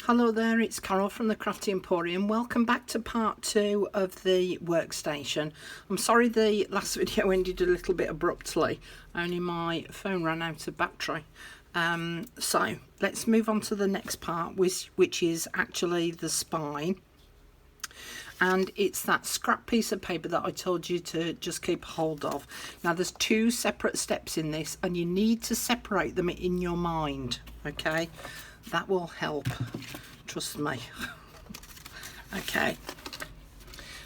Hello there, it's Carol from the Crafty Emporium. Welcome back to part 2 of the workstation. I'm sorry the last video ended a little bit abruptly, only my phone ran out of battery. So let's move on to the next part, which is actually the spine. And it's that scrap piece of paper that I told you to just keep hold of. Now there's 2 separate steps in this and you need to separate them in your mind, okay? That will help, trust me. Okay,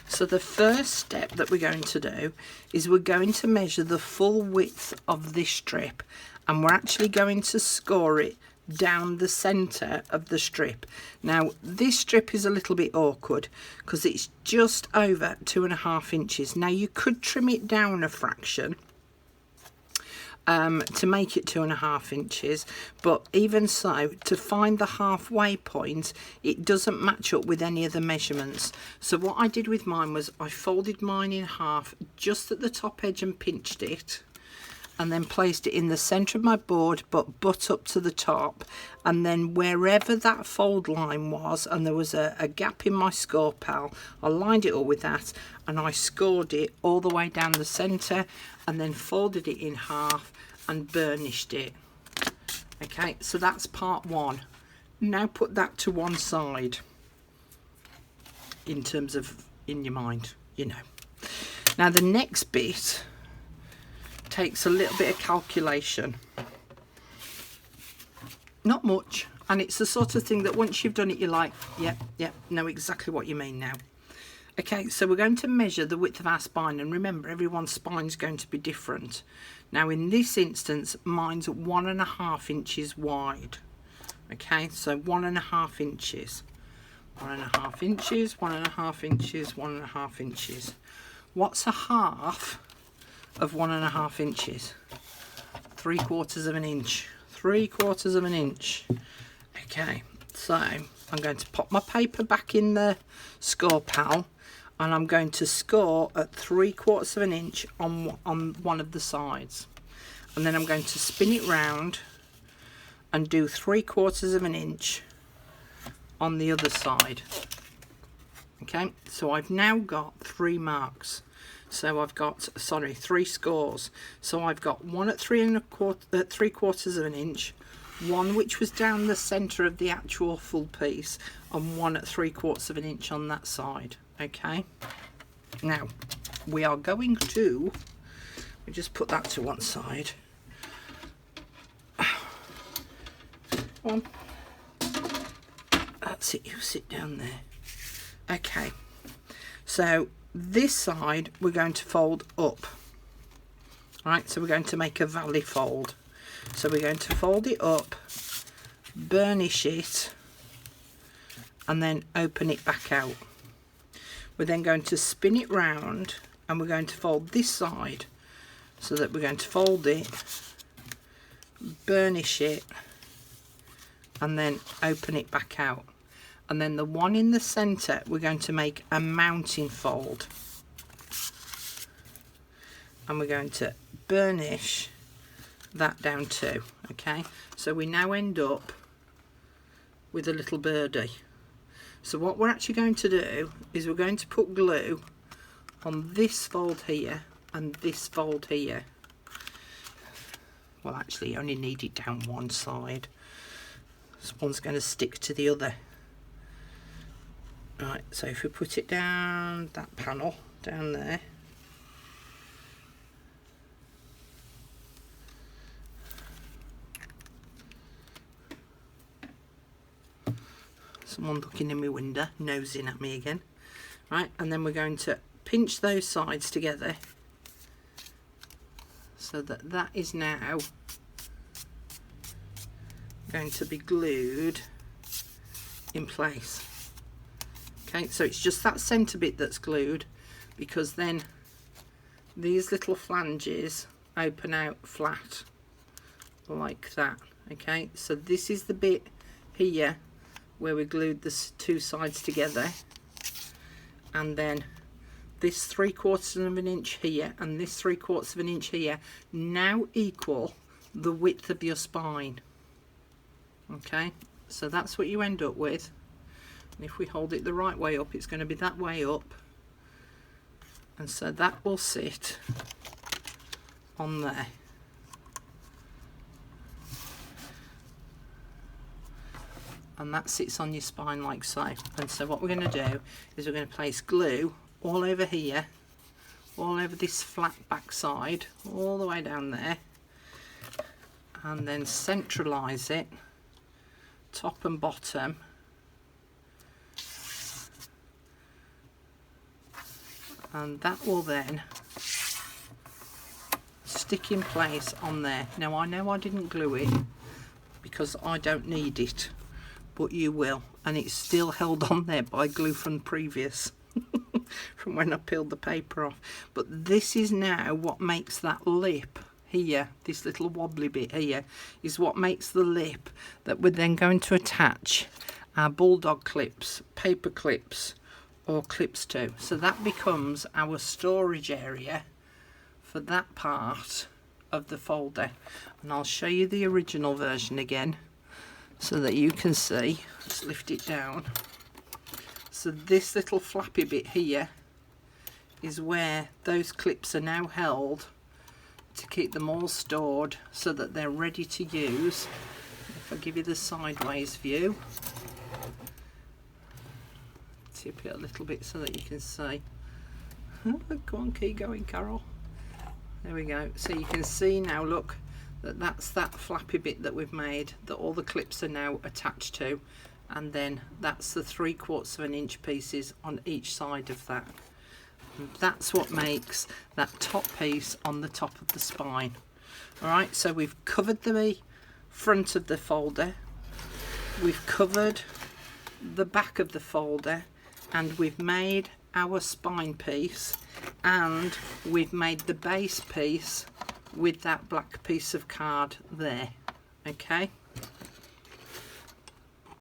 so the first step that we're going to do is we're going to measure the full width of this strip, and we're actually going to score it down the center of the strip. Now this strip is a little bit awkward because it's just over 2.5 inches. Now you could trim it down a fraction to make it 2.5 inches, but even so, to find the halfway point, it doesn't match up with any of the measurements. So what I did with mine was I folded mine in half just at the top edge and pinched it, and then placed it in the center of my board but butt up to the top, and then wherever that fold line was and there was a gap in my score pal, I lined it up with that and I scored it all the way down the center and then folded it in half and burnished it. Okay, so that's part 1. Now put that to one side in terms of in your mind, you know. Now the next bit takes a little bit of calculation, not much, and it's the sort of thing that once you've done it you're like, yep, know exactly what you mean now. Okay, so we're going to measure the width of our spine, and remember everyone's spine is going to be different. Now in this instance mine's 1.5 inches wide. Okay, so 1.5 inches, 1.5 inches, 1.5 inches, 1.5 inches. What's a half of 1.5 inches? 3/4 of an inch. 3/4 of an inch. Okay, so I'm going to pop my paper back in the score pal, and I'm going to score at 3/4 of an inch on one of the sides, and then I'm going to spin it round and do 3/4 of an inch on the other side. Okay, so I've now got 3 marks. So I've got, sorry, 3 scores. So I've got one at 3/4 of an inch, one which was down the center of the actual full piece, and one at 3/4 of an inch on that side. Okay, now we are going to, we just put that to one side. Come on, that's it, you sit down there. Okay, so this side we're going to fold up. Right, so we're going to make a valley fold. So we're going to fold it up, burnish it, and then open it back out. We're then going to spin it round, and we're going to fold this side, so that we're going to fold it, burnish it, and then open it back out. And then the one in the center we're going to make a mounting fold, and we're going to burnish that down too. Okay, so we now end up with a little birdie. So what we're actually going to do is we're going to put glue on this fold here and this fold here. Well, actually you only need it down one side. This one's going to stick to the other. Right, so if we put it down that panel down there, someone looking in my window, nosing at me again. Right, and then we're going to pinch those sides together so that that is now going to be glued in place. Okay, so it's just that centre bit that's glued, because then these little flanges open out flat like that. Okay, so this is the bit here where we glued the 2 sides together, and then this 3/4 of an inch here and this 3/4 of an inch here now equal the width of your spine. Okay, So that's what you end up with. And if we hold it the right way up, it's going to be that way up, and so that will sit on there. And that sits on your spine like so. And so what we're going to do is we're going to place glue all over here, all over this flat back side, all the way down there, and then centralise it top and bottom, and that will then stick in place on there. Now I know I didn't glue it because I don't need it, but you will, and it's still held on there by glue from previous from when I peeled the paper off. But this is now what makes that lip here, this little wobbly bit here, is what makes the lip that we're then going to attach our bulldog clips, paper clips, or clips to. So that becomes our storage area for that part of the folder. And I'll show you the original version again so that you can see. Let's lift it down. So this little flappy bit here is where those clips are now held to keep them all stored so that they're ready to use. If I give you the sideways view, tip it a little bit so that you can see. Go on, keep going, Carol. There we go. So you can see now, look, that's that flappy bit that we've made that all the clips are now attached to, and then that's the 3/4 of an inch pieces on each side of that. And that's what makes that top piece on the top of the spine. Alright, so we've covered the front of the folder, we've covered the back of the folder, and we've made our spine piece, and we've made the base piece with that black piece of card there. Okay,